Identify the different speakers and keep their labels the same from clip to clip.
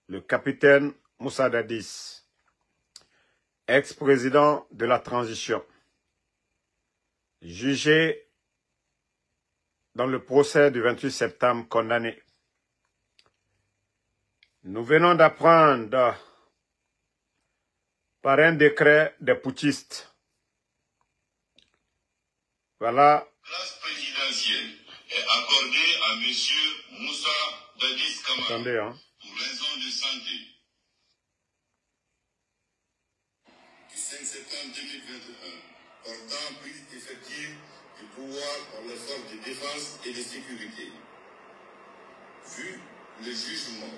Speaker 1: le capitaine Moussa Dadis, ex-président de la transition, jugé dans le procès du 28 septembre, condamné. Nous venons d'apprendre par un décret des putschistes. Voilà.
Speaker 2: La place présidentielle est accordée à M. Moussa Dadis Camara.
Speaker 1: Attendez, hein.
Speaker 2: Pour raison de santé. Du 5 septembre 2021, portant prise effective du pouvoir par les forces de défense et de sécurité. Vu le jugement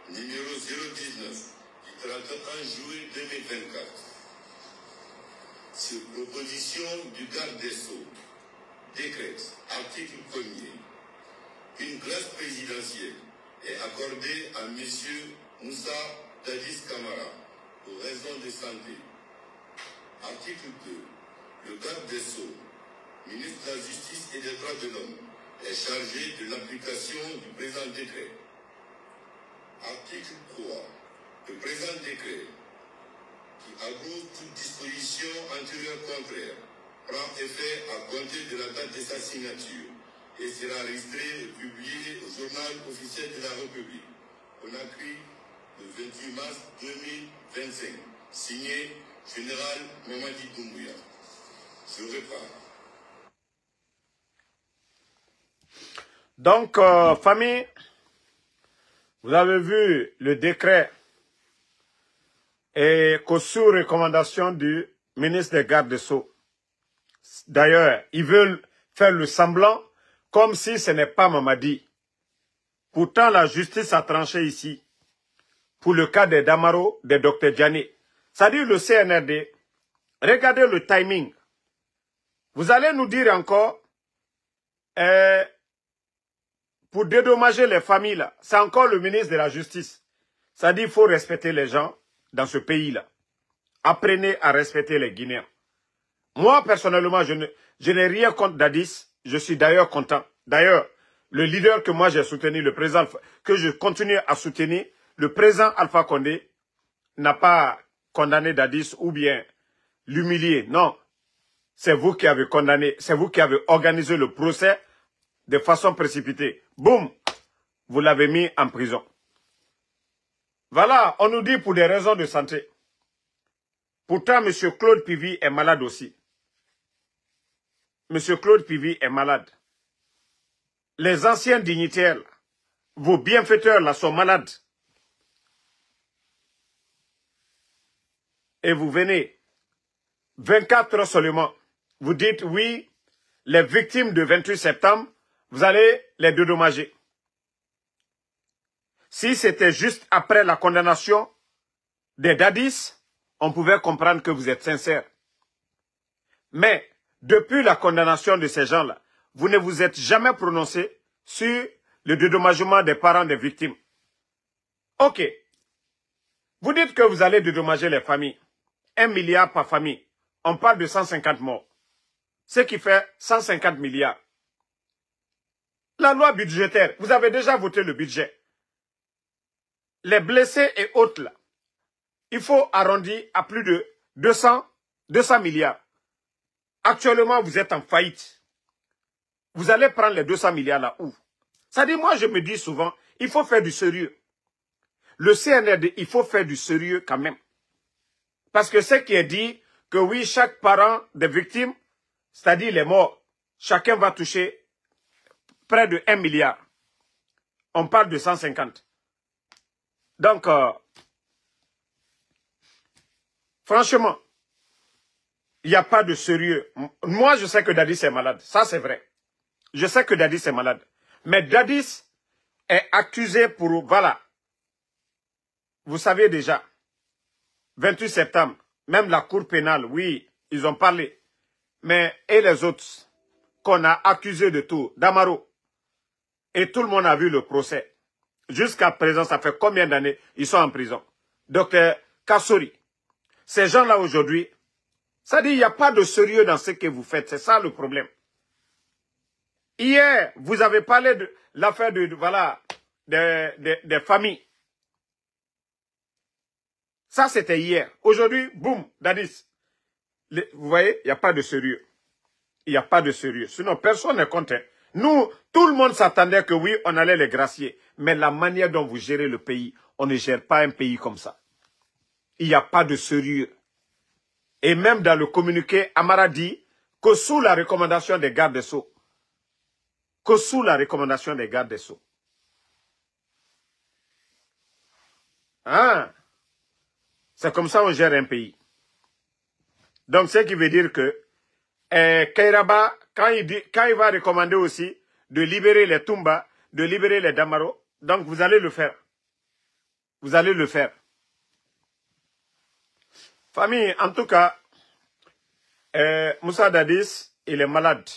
Speaker 2: numéro 019 du 31 juillet 2024, sur proposition du garde des Sceaux, décrète, article 1er, une grâce présidentielle est accordée à M. Moussa Dadis Camara pour raison de santé. Article 2. Le garde des Sceaux, ministre de la Justice et des Droits de l'Homme, est chargé de l'application du présent décret. Article 3. Le présent décret, qui abroge toute disposition antérieure contraire, prend effet à compter de la date de sa signature et sera enregistré et publié au journal officiel de la République, Conakry, le 28 mars 2025, signé Général Mamadi Doumbouya. Je repars.
Speaker 1: Donc, famille, vous avez vu le décret et que sous recommandation du ministre des Gardes des Sceaux. D'ailleurs, ils veulent faire le semblant comme si ce n'est pas Mamadi. Pourtant, la justice a tranché ici pour le cas des Damaro, des Dr Diané. C'est-à-dire le CNRD. Regardez le timing. Vous allez nous dire encore, pour dédommager les familles, là, c'est encore le ministre de la Justice. C'est-à-dire qu'il faut respecter les gens dans ce pays-là. Apprenez à respecter les Guinéens. Moi, personnellement, je n'ai rien contre Dadis. Je suis d'ailleurs content. D'ailleurs, le leader que moi j'ai soutenu, le président, que je continue à soutenir, le président Alpha Condé, n'a pas condamné Dadis ou bien l'humilier. Non. C'est vous qui avez condamné, c'est vous qui avez organisé le procès de façon précipitée. Boum! Vous l'avez mis en prison. Voilà, on nous dit pour des raisons de santé. Pourtant, M. Claude Pivy est malade aussi. M. Claude Pivy est malade. Les anciens dignitaires, vos bienfaiteurs là sont malades. Et vous venez, 24 heures seulement, vous dites oui, les victimes de 28 septembre, vous allez les dédommager. Si c'était juste après la condamnation des Dadis, on pouvait comprendre que vous êtes sincère. Mais depuis la condamnation de ces gens-là, vous ne vous êtes jamais prononcé sur le dédommagement des parents des victimes. Ok. Vous dites que vous allez dédommager les familles. 1 milliard par famille. On parle de 150 morts. Ce qui fait 150 milliards. La loi budgétaire, vous avez déjà voté le budget. Les blessés et autres là, il faut arrondir à plus de 200 milliards. Actuellement, vous êtes en faillite. Vous allez prendre les 200 milliards là où? Ça dit, moi je me dis souvent, il faut faire du sérieux. Le CNRD, il faut faire du sérieux quand même. Parce que ce qui est dit, que oui, chaque parent des victimes, c'est-à-dire les morts, chacun va toucher près de 1 milliard. On parle de 150. Donc, franchement, il n'y a pas de sérieux. Moi, je sais que Dadis est malade. Ça, c'est vrai. Je sais que Dadis est malade. Mais Dadis est accusé pour, voilà. Vous savez déjà, 28 septembre, même la cour pénale, oui, ils ont parlé. Mais, et les autres, qu'on a accusés de tout, Damaro. Et tout le monde a vu le procès. Jusqu'à présent, ça fait combien d'années ils sont en prison? Docteur Kassori. Ces gens-là aujourd'hui, ça dit, il n'y a pas de sérieux dans ce que vous faites. C'est ça le problème. Hier, vous avez parlé de l'affaire de, voilà, des familles. Ça, c'était hier. Aujourd'hui, boum, Dadis. Vous voyez, il n'y a pas de sérieux. Il n'y a pas de sérieux. Sinon, personne n'est content. Nous, tout le monde s'attendait que oui, on allait les gracier. Mais la manière dont vous gérez le pays, on ne gère pas un pays comme ça. Il n'y a pas de sérieux. Et même dans le communiqué, Amara dit que sous la recommandation des gardes des Sceaux, Ah, c'est comme ça qu'on gère un pays. Donc, ce qui veut dire que Kairaba, quand il va recommander aussi de libérer les Toumba, de libérer les Damaro, donc vous allez le faire. Vous allez le faire. Famille, en tout cas, Moussa Dadis, il est malade.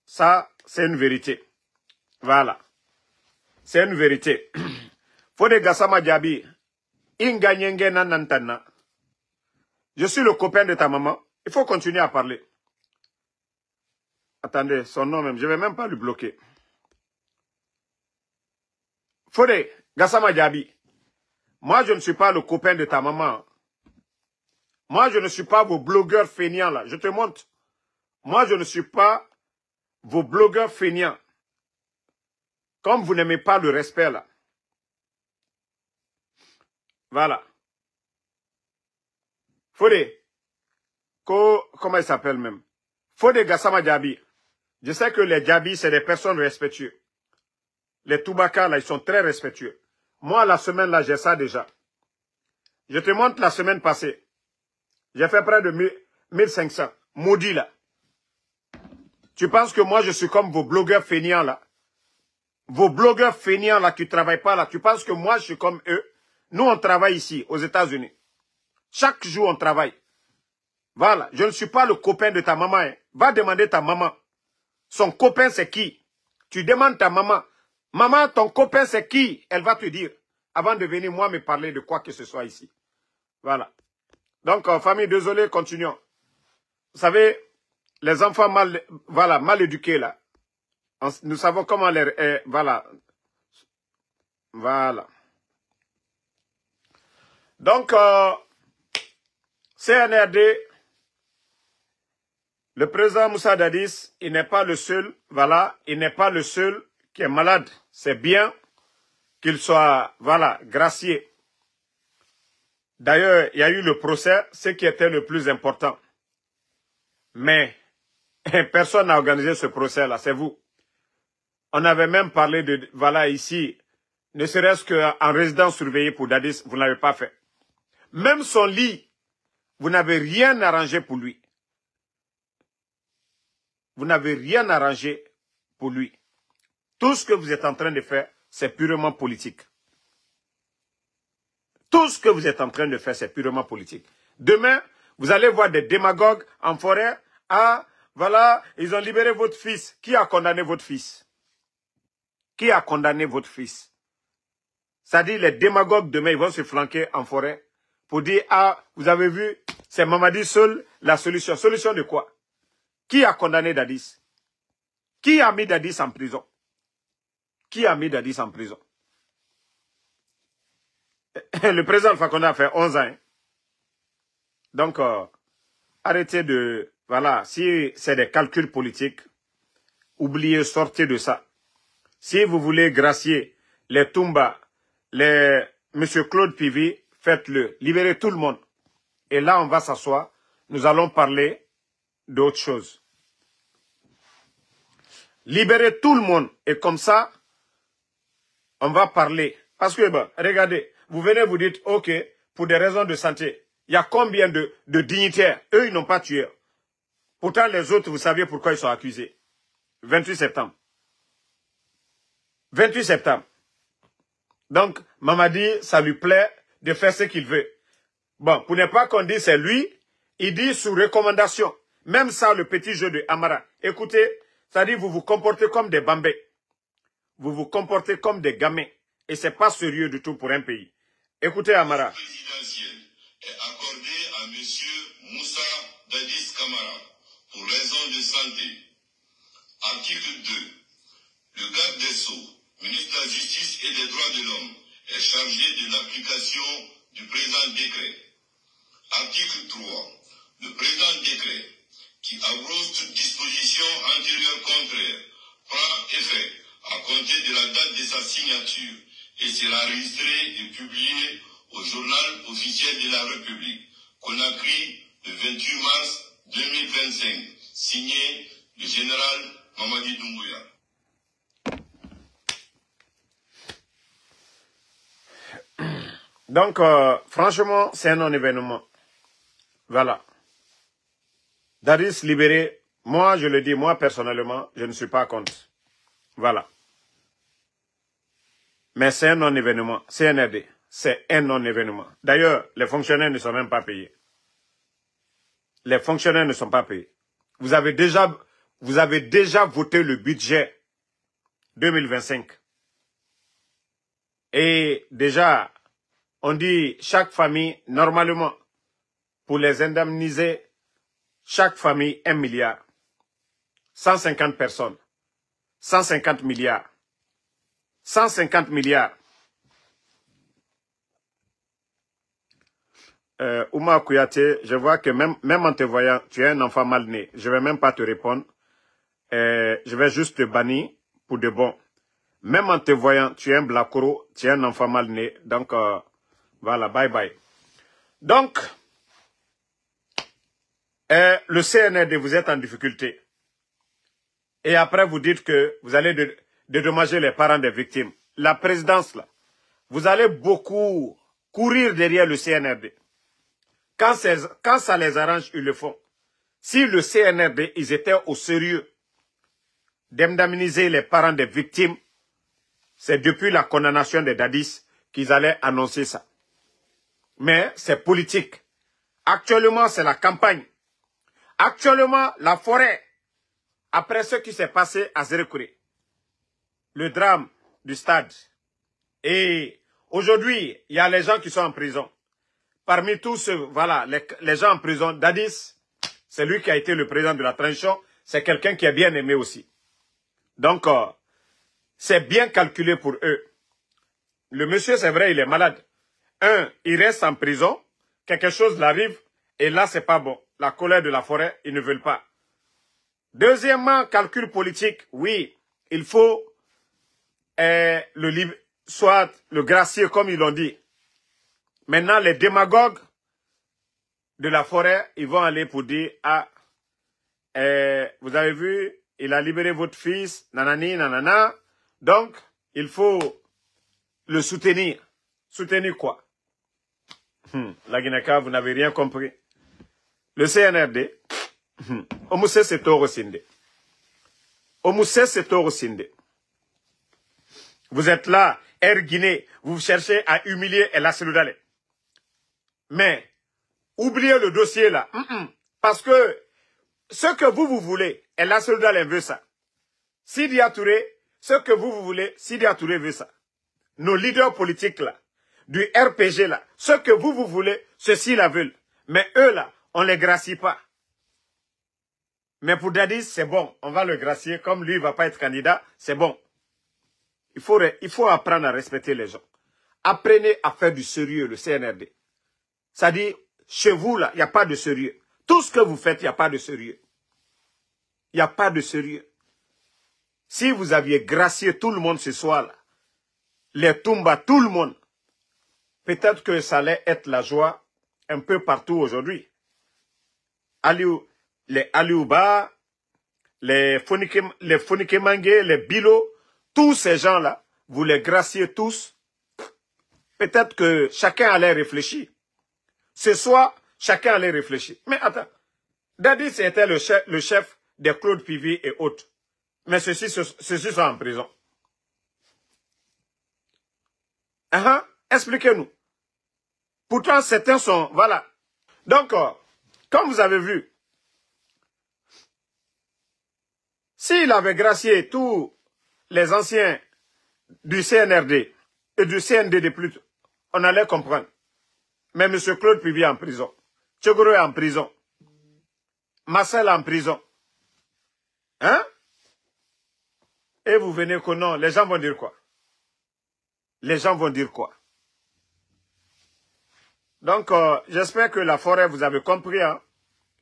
Speaker 1: Ça, c'est une vérité. Voilà. C'est une vérité. Fode Gassama Diaby, Inganyenge Nanantana. Je suis le copain de ta maman. Il faut continuer à parler. Attendez, son nom même, je ne vais même pas le bloquer. Fode Gassama Diaby, moi je ne suis pas le copain de ta maman. Moi je ne suis pas vos blogueurs feignants là. Je te montre. Moi je ne suis pas vos blogueurs feignants. Comme vous n'aimez pas le respect là. Voilà. Fode, comment il s'appelle même? Fode Gassama Diaby. Je sais que les Diaby, c'est des personnes respectueuses. Les Toubaka, là, ils sont très respectueux. Moi, la semaine, là, j'ai ça déjà. Je te montre la semaine passée. J'ai fait près de 1500. Maudit, là. Tu penses que moi, je suis comme vos blogueurs feignants, là? Vos blogueurs feignants, là, qui ne travaillent pas, là. Tu penses que moi, je suis comme eux? Nous, on travaille ici, aux États-Unis. Chaque jour, on travaille. Voilà. Je ne suis pas le copain de ta maman. Hein. Va demander ta maman. Son copain, c'est qui? Tu demandes ta maman. Maman, ton copain, c'est qui? Elle va te dire. Avant de venir, moi, me parler de quoi que ce soit ici. Voilà. Donc, famille, désolé, continuons. Vous savez, les enfants mal éduqués, là. Nous savons comment les... voilà. Voilà. Donc, CNRD, le président Moussa Dadis, il n'est pas le seul, voilà, il n'est pas le seul qui est malade. C'est bien qu'il soit, voilà, gracié. D'ailleurs, il y a eu le procès, ce qui était le plus important. Mais personne n'a organisé ce procès-là, c'est vous. On avait même parlé de, voilà, ici, ne serait-ce qu'en résidence surveillée pour Dadis, vous ne l'avez pas fait. Même son lit, vous n'avez rien arrangé pour lui. Vous n'avez rien arrangé pour lui. Tout ce que vous êtes en train de faire, c'est purement politique. Tout ce que vous êtes en train de faire, c'est purement politique. Demain, vous allez voir des démagogues en forêt. Ah, voilà, ils ont libéré votre fils. Qui a condamné votre fils? Qui a condamné votre fils? C'est-à-dire, les démagogues, demain, ils vont se flanquer en forêt pour dire, ah, vous avez vu, c'est Mamadi seul la solution. Solution de quoi? Qui a condamné Dadis? Qui a mis Dadis en prison? Qui a mis Dadis en prison? Le président Alpha Condé a fait 11 ans. Hein. Donc, arrêtez de... Voilà, si c'est des calculs politiques, oubliez, sortez de ça. Si vous voulez gracier les Toumba, les M. Claude Pivi, faites-le. Libérez tout le monde. Et là, on va s'asseoir. Nous allons parler d'autre chose. Libérez tout le monde. Et comme ça, on va parler. Parce que, ben, regardez, vous venez vous dites, ok, pour des raisons de santé, il y a combien de dignitaires? Eux, ils n'ont pas tué. Pourtant, les autres, vous savez pourquoi ils sont accusés. 28 septembre. 28 septembre. Donc, Mamadi, ça lui plaît de faire ce qu'il veut. Bon, pour ne pas qu'on dise c'est lui, il dit sous recommandation. Même ça, le petit jeu de Amara. Écoutez, ça dit vous vous comportez comme des bambés. Vous vous comportez comme des gamins. Et c'est pas sérieux du tout pour un pays. Écoutez Amara.
Speaker 2: Le présidentiel est accordé à M. Moussa Dadis Camara pour raison de santé. Article 2. Le garde des Sceaux, ministre de la Justice et des Droits de l'Homme, est chargé de l'application du présent décret. Article 3. Le présent décret, qui abroge toute disposition antérieure contraire, prend effet à compter de la date de sa signature et sera enregistré et publié au journal officiel de la République, Conakry, le 28 mars 2025, signé le général Mamadi Doumbouya.
Speaker 1: Donc, franchement, c'est un non-événement. Voilà. Dadis libéré, moi, je le dis, moi, personnellement, je ne suis pas contre. Voilà. Mais c'est un non-événement. CNRD, c'est un non-événement. D'ailleurs, les fonctionnaires ne sont même pas payés. Les fonctionnaires ne sont pas payés. Vous avez déjà voté le budget 2025. Et déjà, on dit chaque famille, normalement, pour les indemniser, chaque famille 1 milliard. 150 personnes. 150 milliards. 150 milliards. Ouma Kouyaté, je vois que même en te voyant, tu es un enfant mal né. Je ne vais même pas te répondre. Je vais juste te bannir pour de bon. Même en te voyant, tu es un blacoro, tu es un enfant mal né. Donc, voilà, bye bye. Donc, le CNRD, vous êtes en difficulté. Et après, vous dites que vous allez dédommager les parents des victimes. La présidence, là, vous allez beaucoup courir derrière le CNRD. Quand ça les arrange, ils le font. Si le CNRD, ils étaient au sérieux d'indemniser les parents des victimes, c'est depuis la condamnation des Dadis qu'ils allaient annoncer ça. Mais c'est politique. Actuellement, c'est la campagne. Actuellement, la forêt, après ce qui s'est passé à Zérekouré, le drame du stade. Et aujourd'hui, il y a les gens qui sont en prison. Parmi tous ceux, voilà, les gens en prison, Dadis, c'est lui qui a été le président de la transition, c'est quelqu'un qui est bien aimé aussi. Donc, c'est bien calculé pour eux. Le monsieur, c'est vrai, il est malade. Il reste en prison, quelque chose l'arrive, et là, c'est pas bon. La colère de la forêt, ils ne veulent pas. Deuxièmement, calcul politique, oui, il faut soit le gracier, comme ils l'ont dit. Maintenant, les démagogues de la forêt, ils vont aller pour dire, ah, vous avez vu, il a libéré votre fils, nanani, nanana. Donc, il faut le soutenir. Soutenir quoi? La Guinée-Ka, vous n'avez rien compris. Le CNRD, Omoussé c'est Toro Sinde. Omoussé c'est Toro Sinde. Vous êtes là, Air Guinée, vous cherchez à humilier El Asseloudale. Mais, oubliez le dossier là. Parce que ce que vous voulez, El Asseloudale veut ça. Sidia Touré, ce que vous voulez, Sidia Touré veut ça. Nos leaders politiques là, du RPG là, ce que vous voulez, ceux-ci la veulent. Mais eux là, on ne les gracie pas. Mais pour Dadis, c'est bon, on va le gracier. Comme lui, il ne va pas être candidat, c'est bon. Il faut apprendre à respecter les gens. Apprenez à faire du sérieux, le CNRD. Ça dit, chez vous là, il n'y a pas de sérieux. Tout ce que vous faites, il n'y a pas de sérieux. Il n'y a pas de sérieux. Si vous aviez gracié tout le monde ce soir-là, les Toumba, tout le monde, peut-être que ça allait être la joie un peu partout aujourd'hui. Les Aliouba, les Fonikemangue, les Bilo, tous ces gens-là, vous les graciez tous. Peut-être que chacun allait réfléchir. Ce soir, chacun allait réfléchir. Mais attends, Dadis était le chef des Claude Pivi et autres. Mais ceux-ci sont en prison. Expliquez-nous. Pourtant, certains sont... Voilà. Donc, comme vous avez vu, s'il avait gracié tous les anciens du CNRD et du CND plus, on allait comprendre. Mais M. Claude Pivi est en prison. Tchogoro est en prison. Marcel est en prison. Hein? Et vous venez que non, les gens vont dire quoi? Les gens vont dire quoi? Donc, j'espère que la forêt, vous avez compris. Hein?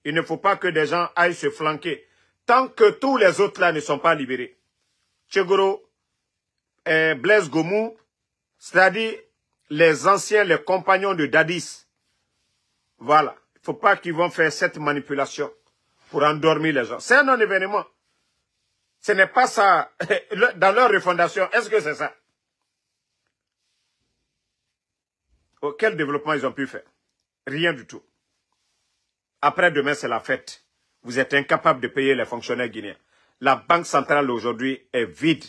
Speaker 1: Il ne faut pas que des gens aillent se flanquer. Tant que tous les autres là ne sont pas libérés. Tchegoro, Blaise Gomou, c'est-à-dire les anciens, les compagnons de Dadis. Voilà. Il ne faut pas qu'ils vont faire cette manipulation pour endormir les gens. C'est un non-événement. Ce n'est pas ça. Dans leur refondation, est-ce que c'est ça? Quel développement ils ont pu faire? Rien du tout. Après-demain, c'est la fête. Vous êtes incapable de payer les fonctionnaires guinéens. La banque centrale aujourd'hui est vide.